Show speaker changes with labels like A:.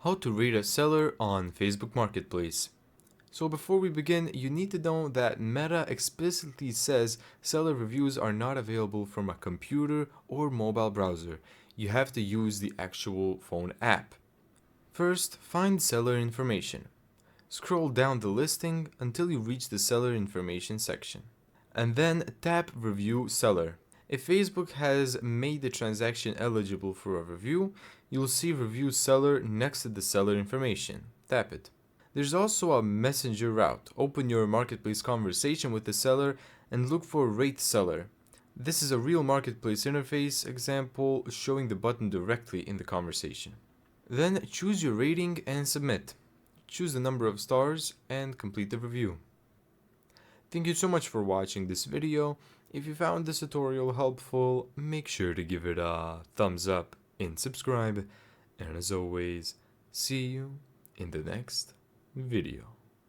A: How to rate a seller on Facebook Marketplace. So before we begin, you need to know that Meta explicitly says seller reviews are not available from a computer or mobile browser. You have to use the actual phone app. First, find seller information. Scroll down the listing until you reach the seller information section. And then tap Review Seller. If Facebook has made the transaction eligible for a review, you'll see Review Seller next to the seller information. Tap it. There's also a messenger route. Open your marketplace conversation with the seller and look for Rate Seller. This is a real marketplace interface example showing the button directly in the conversation. Then choose your rating and submit. Choose the number of stars and complete the review. Thank you so much for watching this video. If you found this tutorial helpful, make sure to give it a thumbs up and subscribe. And as always, see you in the next video.